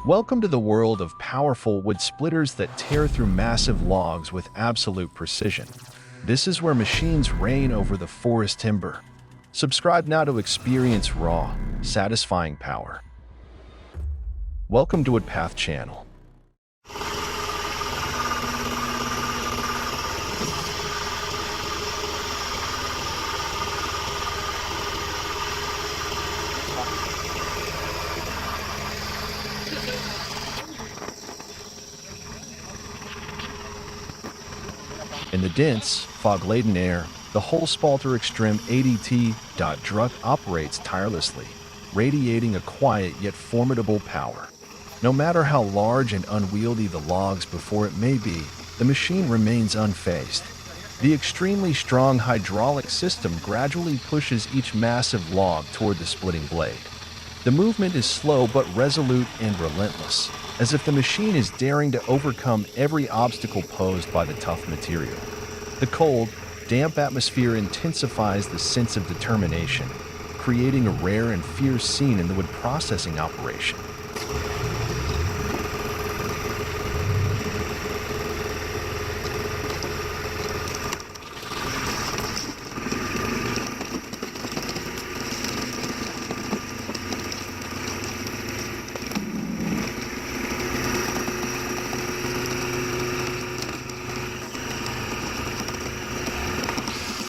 Welcome to the world of powerful wood splitters that tear through massive logs with absolute precision. This is where machines reign over the forest timber. Subscribe now to experience raw, satisfying power. Welcome to Woodpath channel. In the dense, fog-laden air, the Holspalter Extreme ADT truck operates tirelessly, radiating a quiet yet formidable power. No matter how large and unwieldy the logs before it may be, the machine remains unfazed. The extremely strong hydraulic system gradually pushes each massive log toward the splitting blade. The movement is slow but resolute and relentless, as if the machine is daring to overcome every obstacle posed by the tough material. The cold, damp atmosphere intensifies the sense of determination, creating a rare and fierce scene in the wood processing operation.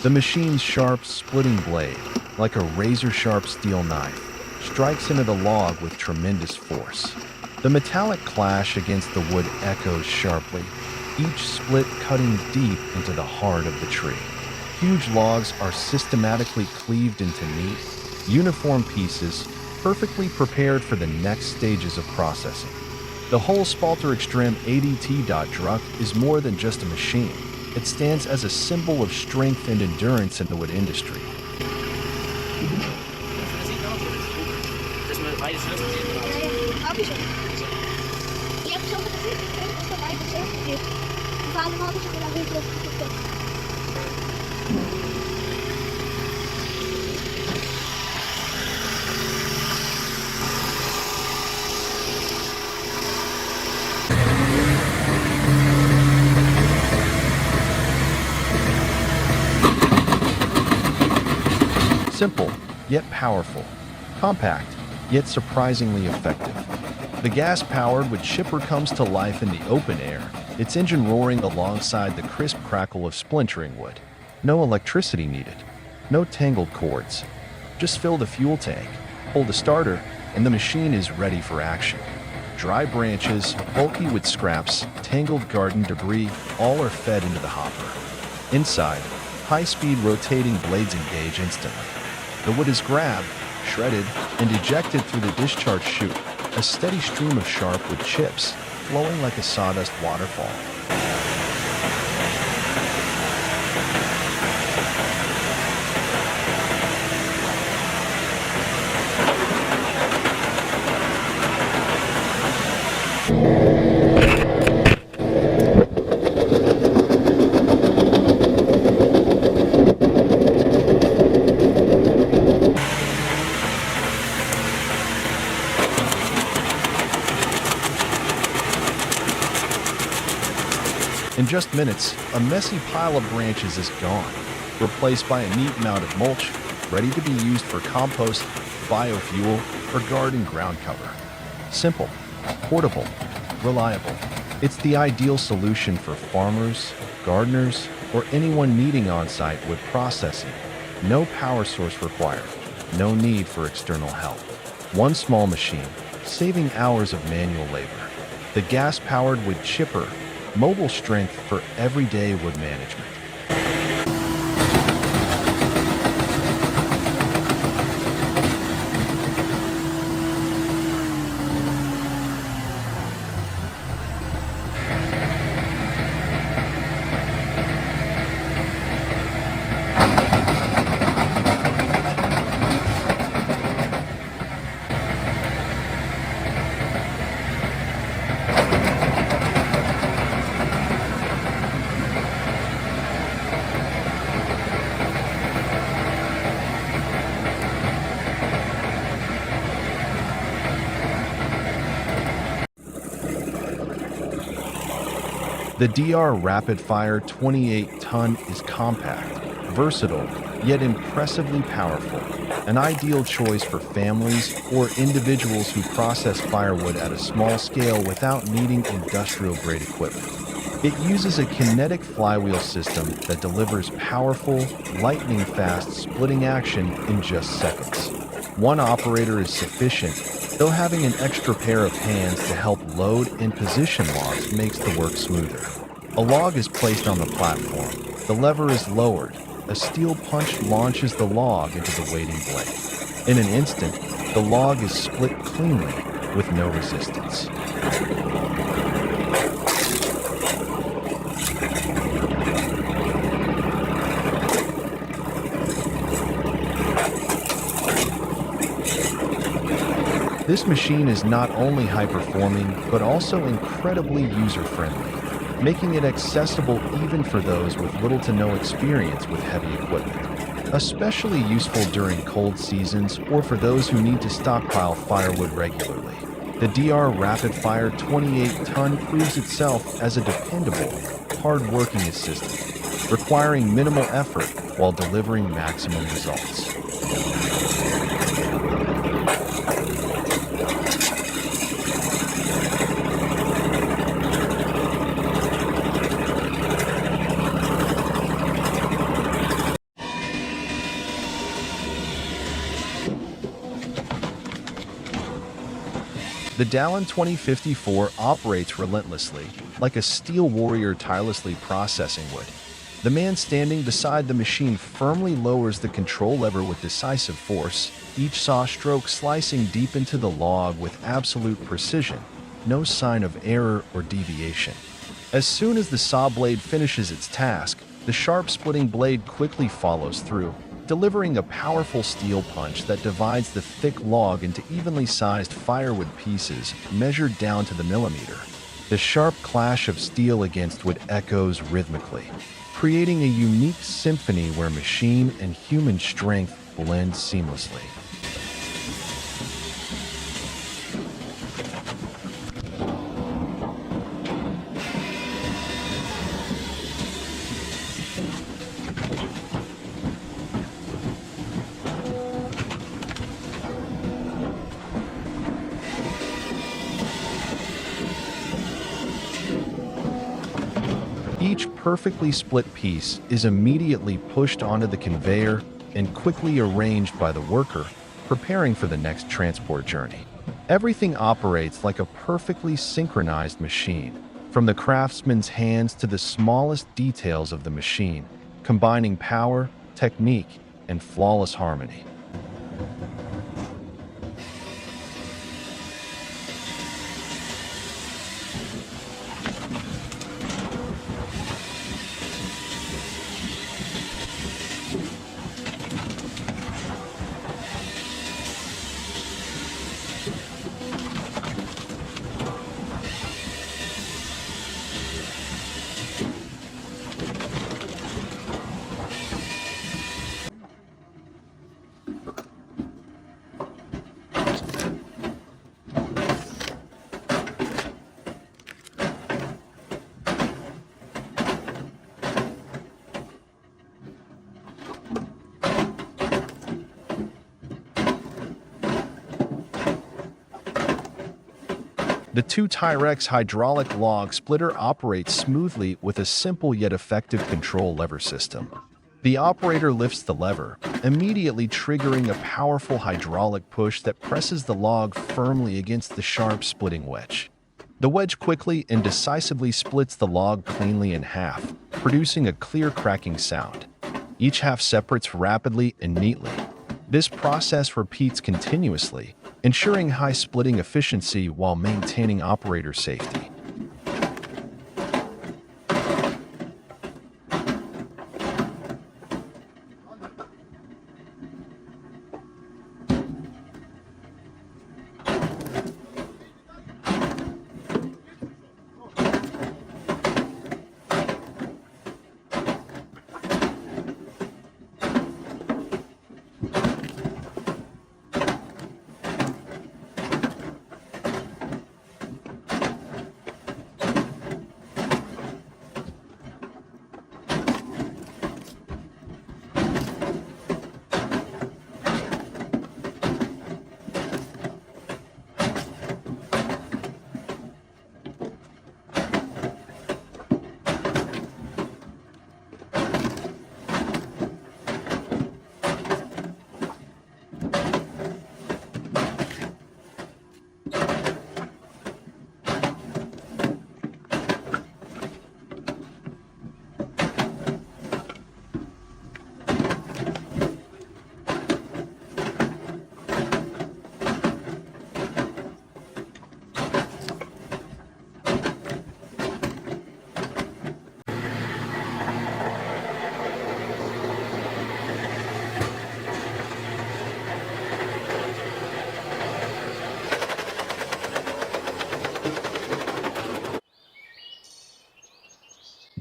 The machine's sharp, splitting blade, like a razor-sharp steel knife, strikes into the log with tremendous force. The metallic clash against the wood echoes sharply, each split cutting deep into the heart of the tree. Huge logs are systematically cleaved into neat, uniform pieces, perfectly prepared for the next stages of processing. The Holspalter Extreme ADT truck is more than just a machine. It stands as a symbol of strength and endurance in the wood industry. Simple, yet powerful. Compact, yet surprisingly effective. The gas-powered wood chipper comes to life in the open air, its engine roaring alongside the crisp crackle of splintering wood. No electricity needed. No tangled cords. Just fill the fuel tank, pull the starter, and the machine is ready for action. Dry branches, bulky wood scraps, tangled garden debris, all are fed into the hopper. Inside, high-speed rotating blades engage instantly. The wood is grabbed, shredded, and ejected through the discharge chute, a steady stream of sharp wood chips, flowing like a sawdust waterfall. In just minutes, a messy pile of branches is gone, replaced by a neat mound of mulch, ready to be used for compost, biofuel, or garden ground cover. Simple, portable, reliable. It's the ideal solution for farmers, gardeners, or anyone needing on-site wood processing. No power source required, no need for external help. One small machine, saving hours of manual labor. The gas-powered wood chipper, mobile strength for everyday wood management. The DR Rapid Fire 28-ton is compact, versatile, yet impressively powerful, an ideal choice for families or individuals who process firewood at a small scale without needing industrial-grade equipment. It uses a kinetic flywheel system that delivers powerful, lightning-fast splitting action in just seconds. One operator is sufficient, though having an extra pair of hands to help load and position logs makes the work smoother. A log is placed on the platform, the lever is lowered, a steel punch launches the log into the waiting blade. In an instant, the log is split cleanly with no resistance. This machine is not only high-performing, but also incredibly user-friendly, making it accessible even for those with little to no experience with heavy equipment. Especially useful during cold seasons or for those who need to stockpile firewood regularly. The DR Rapid Fire 28-ton proves itself as a dependable, hard-working assistant, requiring minimal effort while delivering maximum results. The Dallin 2054 operates relentlessly, like a steel warrior tirelessly processing wood. The man standing beside the machine firmly lowers the control lever with decisive force, each saw stroke slicing deep into the log with absolute precision, no sign of error or deviation. As soon as the saw blade finishes its task, the sharp splitting blade quickly follows through, delivering a powerful steel punch that divides the thick log into evenly sized firewood pieces measured down to the millimeter. The sharp clash of steel against wood echoes rhythmically, creating a unique symphony where machine and human strength blend seamlessly. Each perfectly split piece is immediately pushed onto the conveyor and quickly arranged by the worker, preparing for the next transport journey. Everything operates like a perfectly synchronized machine, from the craftsman's hands to the smallest details of the machine, combining power, technique, and flawless harmony. The 2-Tyrex hydraulic log splitter operates smoothly with a simple yet effective control lever system. The operator lifts the lever, immediately triggering a powerful hydraulic push that presses the log firmly against the sharp splitting wedge. The wedge quickly and decisively splits the log cleanly in half, producing a clear cracking sound. Each half separates rapidly and neatly. This process repeats continuously, ensuring high splitting efficiency while maintaining operator safety.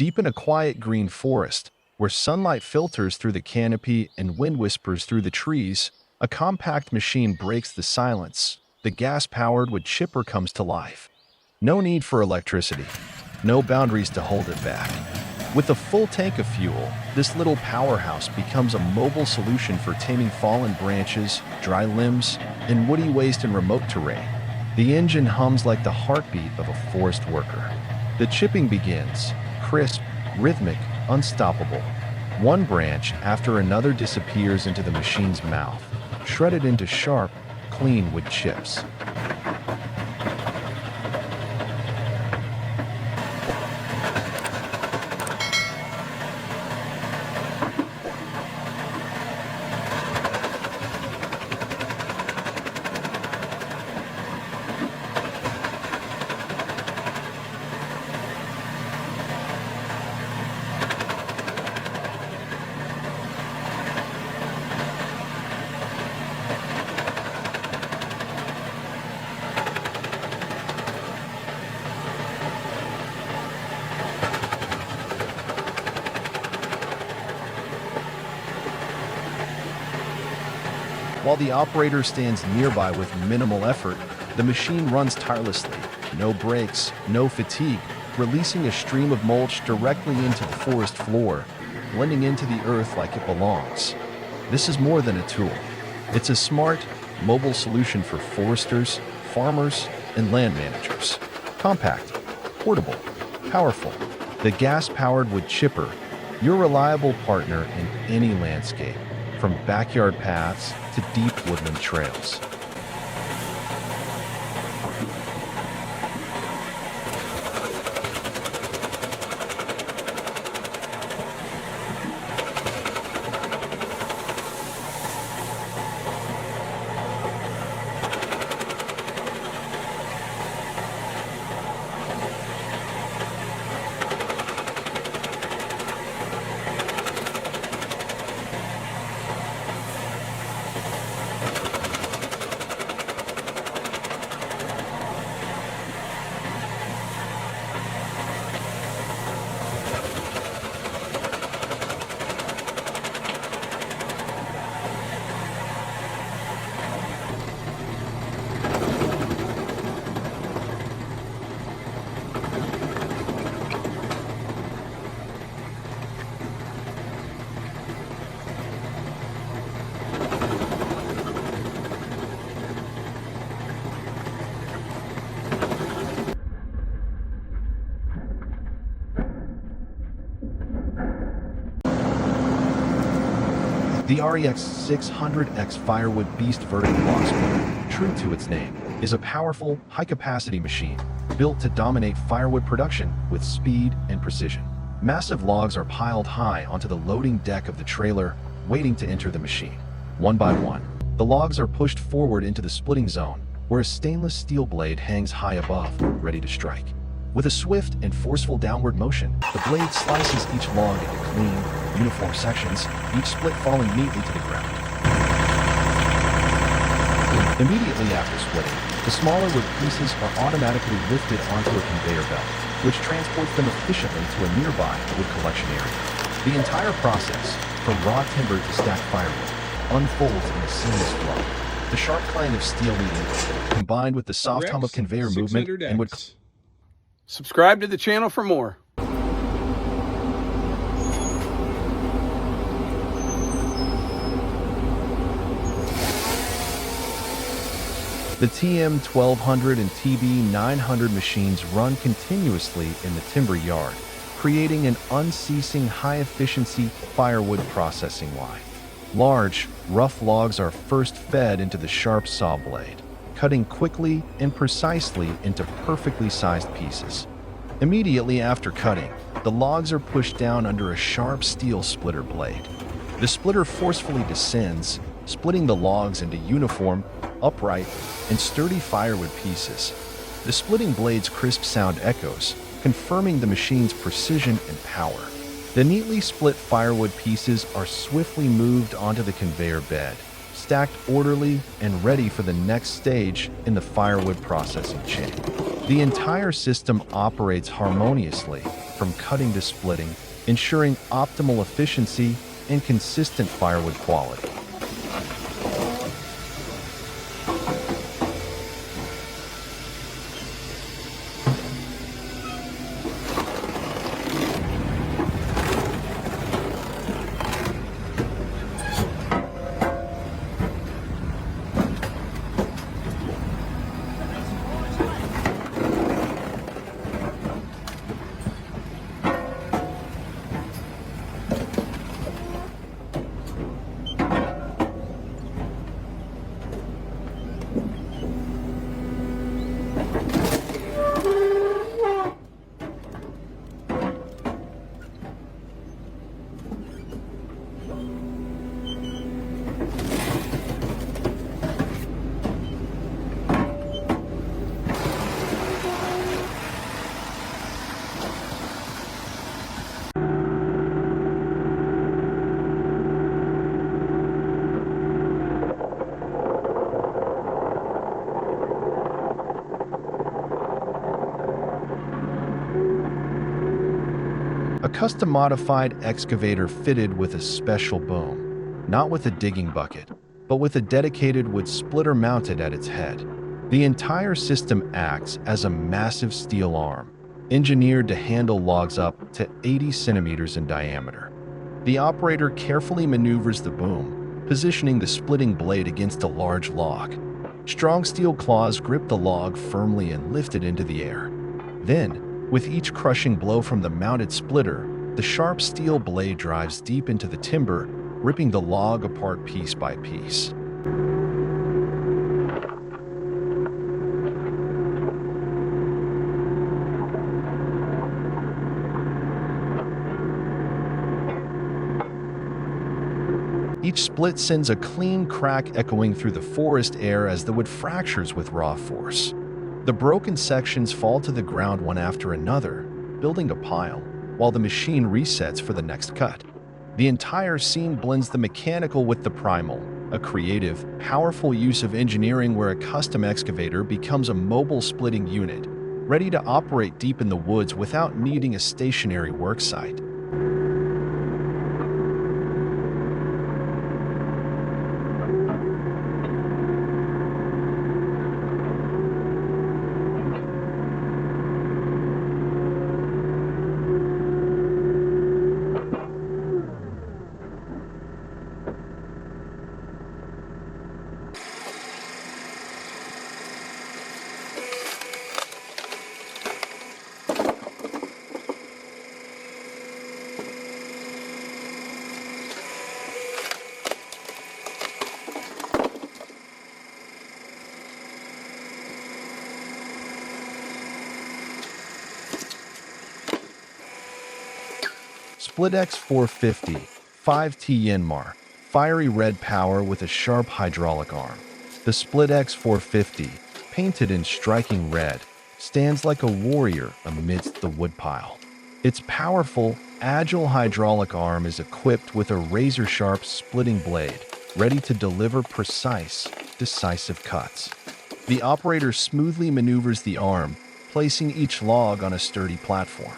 Deep in a quiet green forest, where sunlight filters through the canopy and wind whispers through the trees, a compact machine breaks the silence. The gas-powered wood chipper comes to life. No need for electricity, no boundaries to hold it back. With a full tank of fuel, this little powerhouse becomes a mobile solution for taming fallen branches, dry limbs, and woody waste in remote terrain. The engine hums like the heartbeat of a forest worker. The chipping begins, crisp, rhythmic, unstoppable. One branch after another disappears into the machine's mouth, shredded into sharp, clean wood chips. While the operator stands nearby with minimal effort, the machine runs tirelessly. No brakes, no fatigue, releasing a stream of mulch directly into the forest floor, blending into the earth like it belongs. This is more than a tool. It's a smart, mobile solution for foresters, farmers, and land managers. Compact, portable, powerful. The gas-powered wood chipper, your reliable partner in any landscape, from backyard paths to deep woodland trails. The REX 600X Firewood Beast vertical log splitter, true to its name, is a powerful, high-capacity machine built to dominate firewood production with speed and precision. Massive logs are piled high onto the loading deck of the trailer, waiting to enter the machine. One by one, the logs are pushed forward into the splitting zone, where a stainless steel blade hangs high above, ready to strike. With a swift and forceful downward motion, the blade slices each log into clean, uniform sections, each split falling neatly to the ground. Immediately after splitting, the smaller wood pieces are automatically lifted onto a conveyor belt, which transports them efficiently to a nearby wood collection area. The entire process, from raw timber to stacked firewood, unfolds in a seamless flow. The sharp clang of steel meeting, combined with the soft hum of conveyor movement and wood. Subscribe to the channel for more. The TM1200 and TB900 machines run continuously in the timber yard, creating an unceasing high-efficiency firewood processing line. Large, rough logs are first fed into the sharp saw blade, cutting quickly and precisely into perfectly sized pieces. Immediately after cutting, the logs are pushed down under a sharp steel splitter blade. The splitter forcefully descends, splitting the logs into uniform, upright, and sturdy firewood pieces. The splitting blade's crisp sound echoes, confirming the machine's precision and power. The neatly split firewood pieces are swiftly moved onto the conveyor bed, stacked orderly and ready for the next stage in the firewood processing chain. The entire system operates harmoniously, from cutting to splitting, ensuring optimal efficiency and consistent firewood quality. A custom-modified excavator fitted with a special boom, not with a digging bucket, but with a dedicated wood splitter mounted at its head. The entire system acts as a massive steel arm, engineered to handle logs up to 80 centimeters in diameter. The operator carefully maneuvers the boom, positioning the splitting blade against a large log. Strong steel claws grip the log firmly and lift it into the air. Then, with each crushing blow from the mounted splitter, the sharp steel blade drives deep into the timber, ripping the log apart piece by piece. Each split sends a clean crack echoing through the forest air as the wood fractures with raw force. The broken sections fall to the ground one after another, building a pile, while the machine resets for the next cut. The entire scene blends the mechanical with the primal, a creative, powerful use of engineering where a custom excavator becomes a mobile splitting unit, ready to operate deep in the woods without needing a stationary work site. SplitX 450, 5T Yanmar, fiery red power with a sharp hydraulic arm. The SplitX 450, painted in striking red, stands like a warrior amidst the woodpile. Its powerful, agile hydraulic arm is equipped with a razor-sharp splitting blade, ready to deliver precise, decisive cuts. The operator smoothly maneuvers the arm, placing each log on a sturdy platform.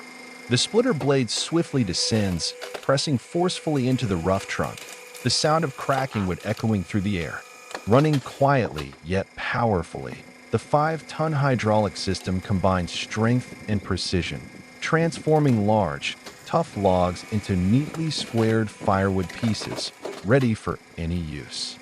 The splitter blade swiftly descends, pressing forcefully into the rough trunk, the sound of cracking wood echoing through the air. Running quietly yet powerfully, the 5-ton hydraulic system combines strength and precision, transforming large, tough logs into neatly squared firewood pieces, ready for any use.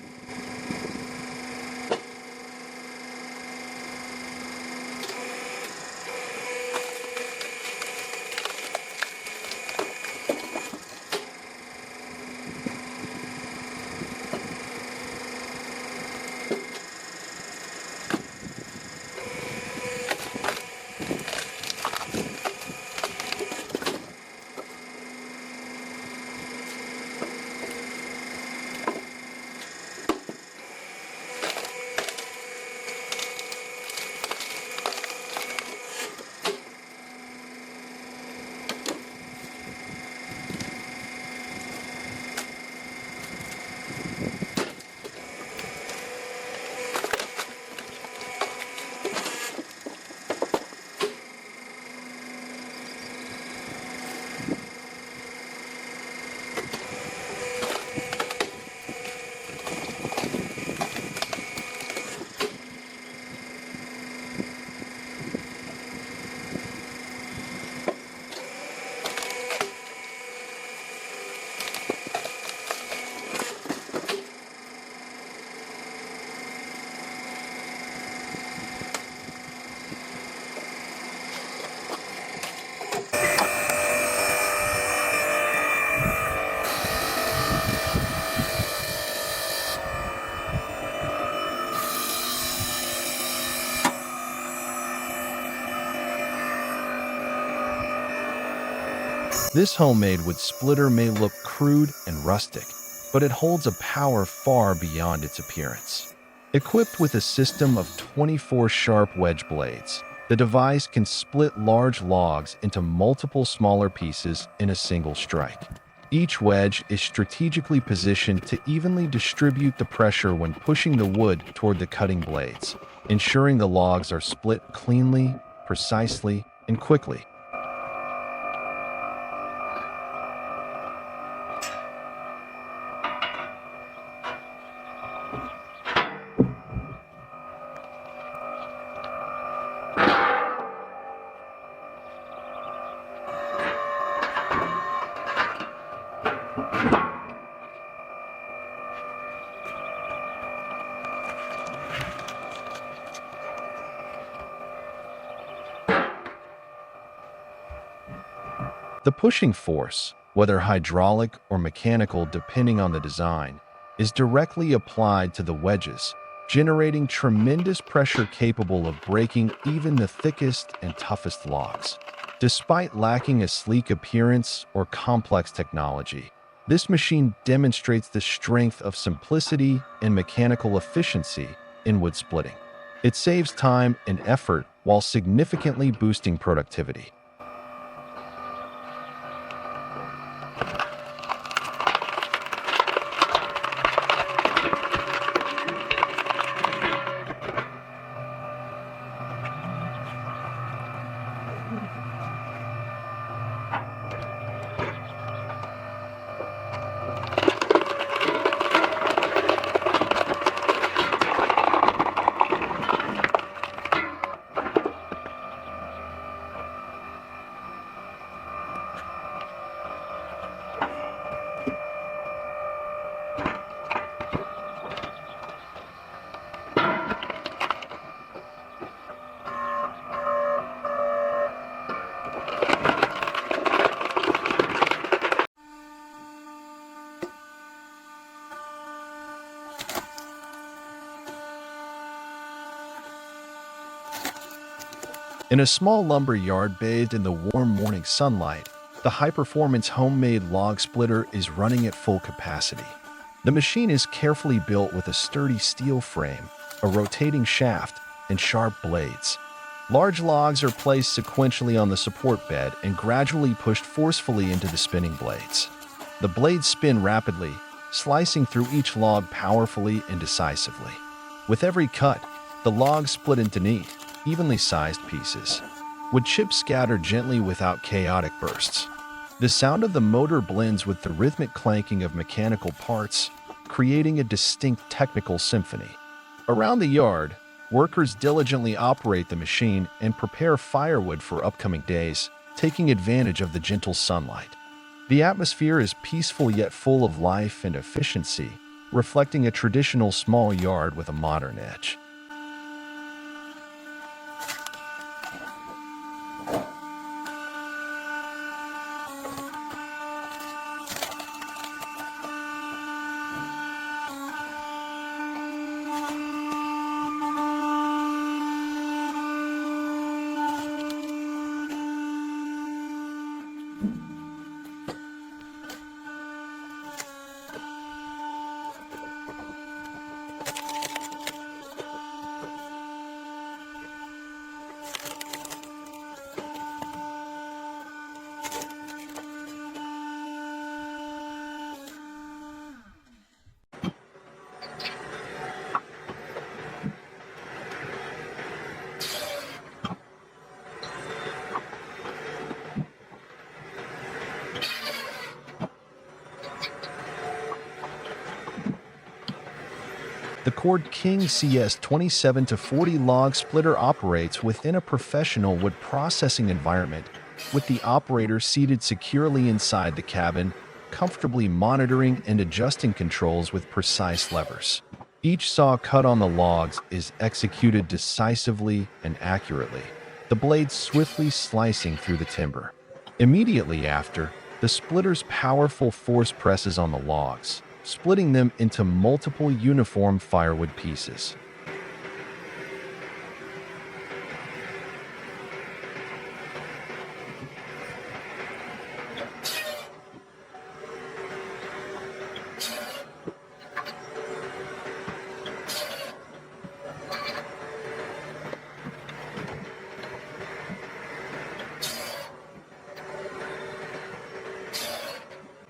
This homemade wood splitter may look crude and rustic, but it holds a power far beyond its appearance. Equipped with a system of 24 sharp wedge blades, the device can split large logs into multiple smaller pieces in a single strike. Each wedge is strategically positioned to evenly distribute the pressure when pushing the wood toward the cutting blades, ensuring the logs are split cleanly, precisely, and quickly. The pushing force, whether hydraulic or mechanical depending on the design, is directly applied to the wedges, generating tremendous pressure capable of breaking even the thickest and toughest logs. Despite lacking a sleek appearance or complex technology, this machine demonstrates the strength of simplicity and mechanical efficiency in wood splitting. It saves time and effort while significantly boosting productivity. In a small lumber yard bathed in the warm morning sunlight, the high-performance homemade log splitter is running at full capacity. The machine is carefully built with a sturdy steel frame, a rotating shaft, and sharp blades. Large logs are placed sequentially on the support bed and gradually pushed forcefully into the spinning blades. The blades spin rapidly, slicing through each log powerfully and decisively. With every cut, the logs split into neat, evenly sized pieces, with chips scattered gently without chaotic bursts. The sound of the motor blends with the rhythmic clanking of mechanical parts, creating a distinct technical symphony. Around the yard, workers diligently operate the machine and prepare firewood for upcoming days, taking advantage of the gentle sunlight. The atmosphere is peaceful yet full of life and efficiency, reflecting a traditional small yard with a modern edge. The Cord King CS 27-40 log splitter operates within a professional wood processing environment, with the operator seated securely inside the cabin, comfortably monitoring and adjusting controls with precise levers. Each saw cut on the logs is executed decisively and accurately, the blade swiftly slicing through the timber. Immediately after, the splitter's powerful force presses on the logs, splitting them into multiple uniform firewood pieces.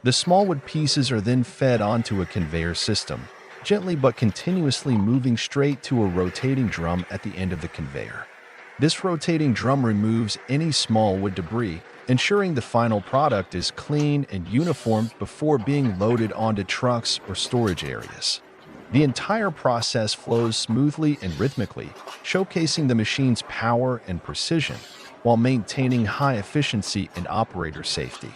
The small wood pieces are then fed onto a conveyor system, gently but continuously moving straight to a rotating drum at the end of the conveyor. This rotating drum removes any small wood debris, ensuring the final product is clean and uniform before being loaded onto trucks or storage areas. The entire process flows smoothly and rhythmically, showcasing the machine's power and precision, while maintaining high efficiency and operator safety.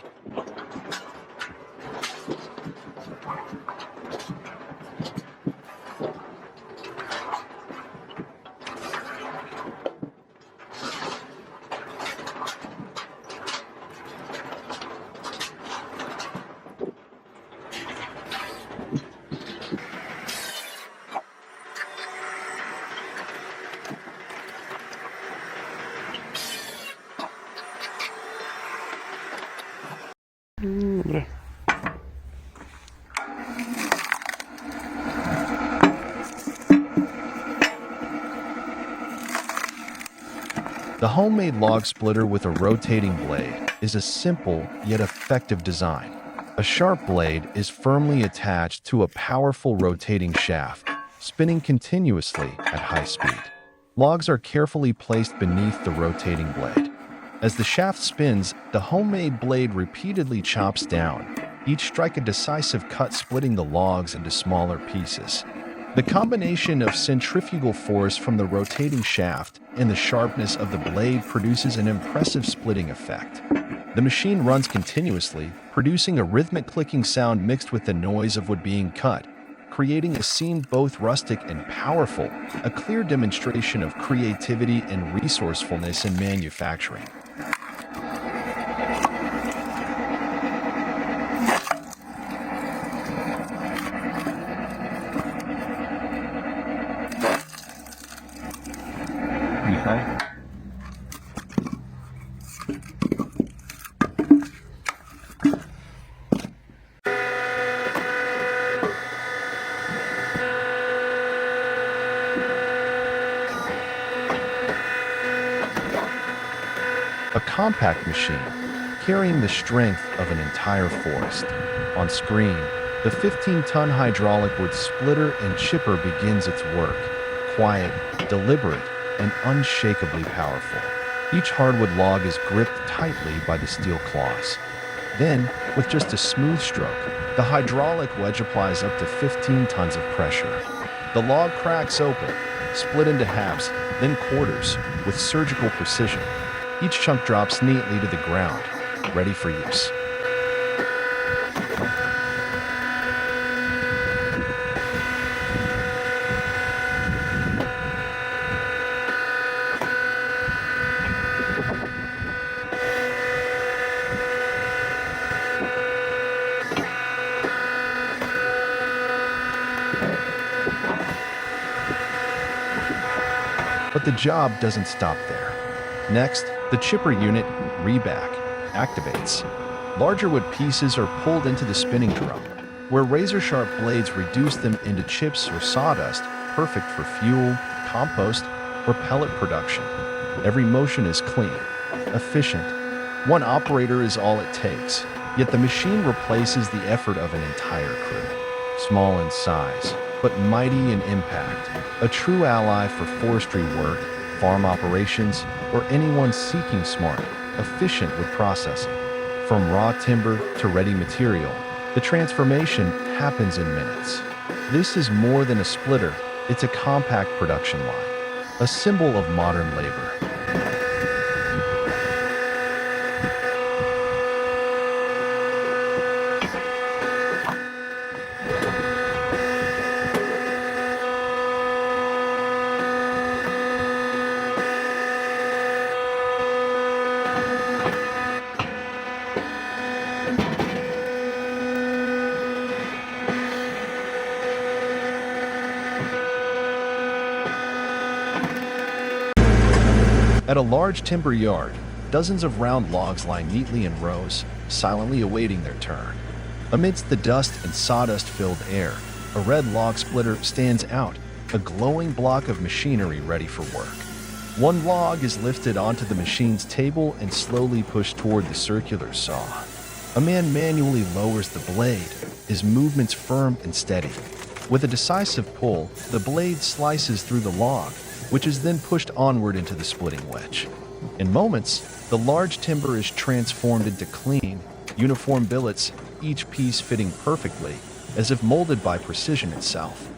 The homemade log splitter with a rotating blade is a simple yet effective design. A sharp blade is firmly attached to a powerful rotating shaft, spinning continuously at high speed. Logs are carefully placed beneath the rotating blade. As the shaft spins, the homemade blade repeatedly chops down, each strike a decisive cut, splitting the logs into smaller pieces. The combination of centrifugal force from the rotating shaft and the sharpness of the blade produces an impressive splitting effect. The machine runs continuously, producing a rhythmic clicking sound mixed with the noise of wood being cut, creating a scene both rustic and powerful, a clear demonstration of creativity and resourcefulness in manufacturing. A compact machine, carrying the strength of an entire forest. On screen, the 15-ton hydraulic wood splitter and chipper begins its work, quiet, deliberate, and unshakably powerful. Each hardwood log is gripped tightly by the steel claws. Then, with just a smooth stroke, the hydraulic wedge applies up to 15 tons of pressure. The log cracks open, split into halves, then quarters, with surgical precision. Each chunk drops neatly to the ground, ready for use. But the job doesn't stop there. Next, the chipper unit, reback, activates. Larger wood pieces are pulled into the spinning drum, where razor-sharp blades reduce them into chips or sawdust, perfect for fuel, compost, or pellet production. Every motion is clean, efficient. One operator is all it takes, yet the machine replaces the effort of an entire crew. Small in size, but mighty in impact, a true ally for forestry work, farm operations, or anyone seeking smart, efficient wood processing. From raw timber to ready material, the transformation happens in minutes. This is more than a splitter, it's a compact production line, a symbol of modern labor. At a large timber yard, dozens of round logs lie neatly in rows, silently awaiting their turn. Amidst the dust and sawdust-filled air, a red log splitter stands out, a glowing block of machinery ready for work. One log is lifted onto the machine's table and slowly pushed toward the circular saw. A man manually lowers the blade, his movements firm and steady. With a decisive pull, the blade slices through the log, which is then pushed onward into the splitting wedge. In moments, the large timber is transformed into clean, uniform billets, each piece fitting perfectly, as if molded by precision itself.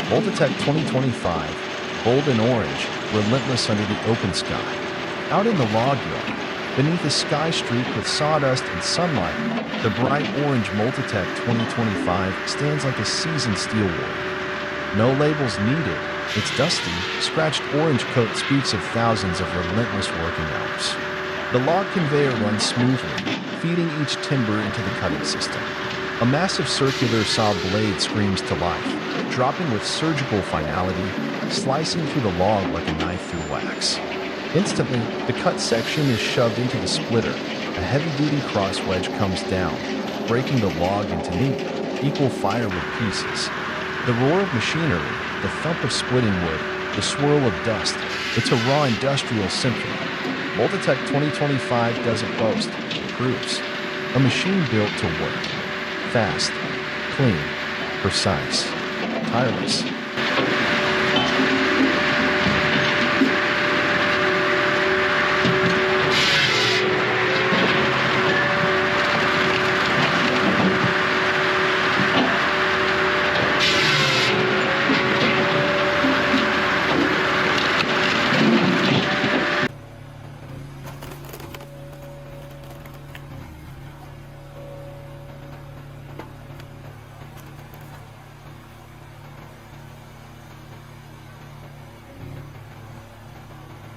Multitech 2025, bold and orange, relentless under the open sky. Out in the log yard, beneath a sky streaked with sawdust and sunlight, the bright orange Multitech 2025 stands like a seasoned steel warrior. No labels needed. Its dusty, scratched orange coat speaks of thousands of relentless working hours. The log conveyor runs smoothly, feeding each timber into the cutting system. A massive circular saw blade screams to life, dropping with surgical finality, slicing through the log like a knife through wax. Instantly, the cut section is shoved into the splitter. A heavy-duty cross wedge comes down, breaking the log into neat, equal firewood pieces. The roar of machinery, the thump of splitting wood, the swirl of dust, it's a raw industrial symphony. Multitech 2025 doesn't boast, it proves. A machine built to work. Fast, clean, precise, tireless.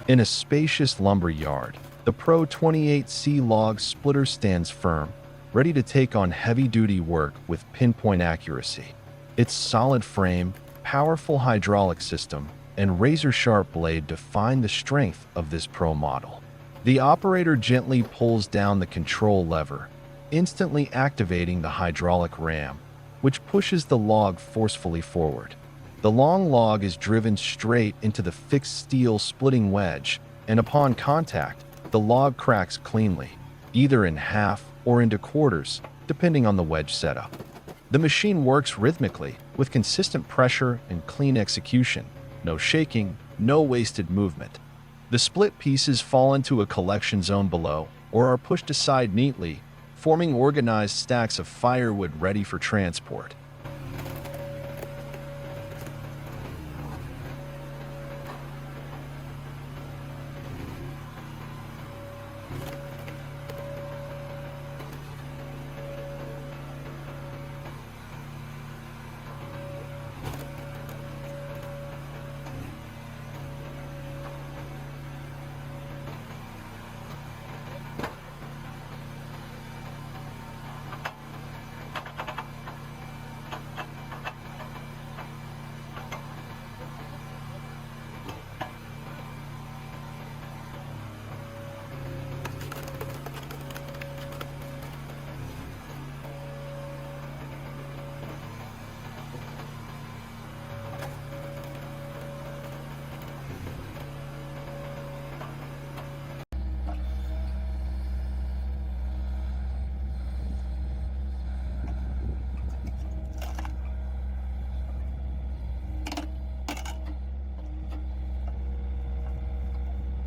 In a spacious lumber yard, the Pro 28C log splitter stands firm, ready to take on heavy-duty work with pinpoint accuracy. Its solid frame, powerful hydraulic system, and razor-sharp blade define the strength of this Pro model. The operator gently pulls down the control lever, instantly activating the hydraulic ram, which pushes the log forcefully forward. The long log is driven straight into the fixed steel splitting wedge, and upon contact, the log cracks cleanly, either in half or into quarters, depending on the wedge setup. The machine works rhythmically, with consistent pressure and clean execution. No shaking, no wasted movement. The split pieces fall into a collection zone below, or are pushed aside neatly, forming organized stacks of firewood ready for transport.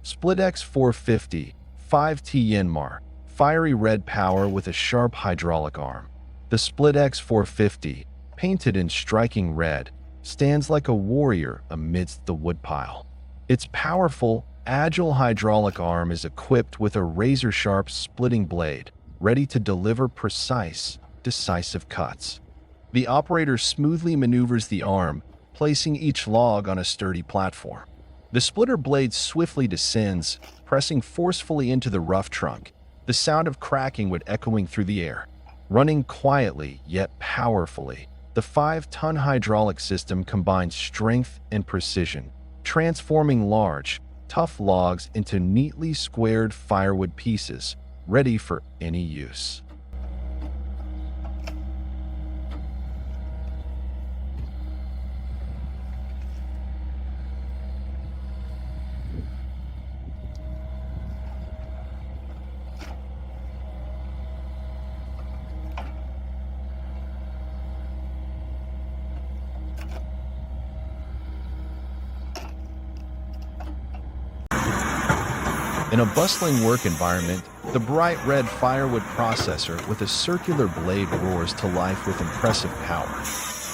SplitX 450, 5T Yanmar, fiery red power with a sharp hydraulic arm. The SplitX 450, painted in striking red, stands like a warrior amidst the woodpile. Its powerful, agile hydraulic arm is equipped with a razor-sharp splitting blade, ready to deliver precise, decisive cuts. The operator smoothly maneuvers the arm, placing each log on a sturdy platform. The splitter blade swiftly descends, pressing forcefully into the rough trunk, the sound of cracking would echoing through the air. Running quietly yet powerfully, the 5-ton hydraulic system combines strength and precision, transforming large, tough logs into neatly squared firewood pieces, ready for any use. In a bustling work environment, the bright red firewood processor with a circular blade roars to life with impressive power.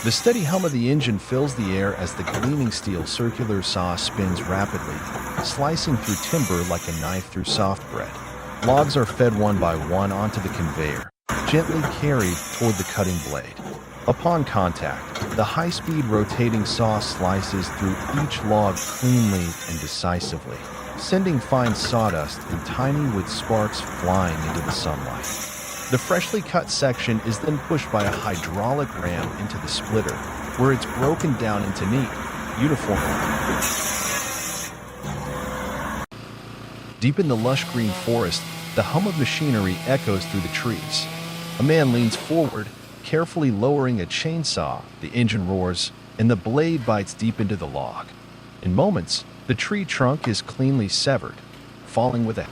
The steady hum of the engine fills the air as the gleaming steel circular saw spins rapidly, slicing through timber like a knife through soft bread. Logs are fed one by one onto the conveyor, gently carried toward the cutting blade. Upon contact, the high-speed rotating saw slices through each log cleanly and decisively, sending fine sawdust and tiny wood sparks flying into the sunlight. The freshly cut section is then pushed by a hydraulic ram into the splitter, where it's broken down into neat, uniform. Deep in the lush green forest, the hum of machinery echoes through the trees. A man leans forward, carefully lowering a chainsaw. The engine roars, and the blade bites deep into the log. In moments, the tree trunk is cleanly severed, falling with a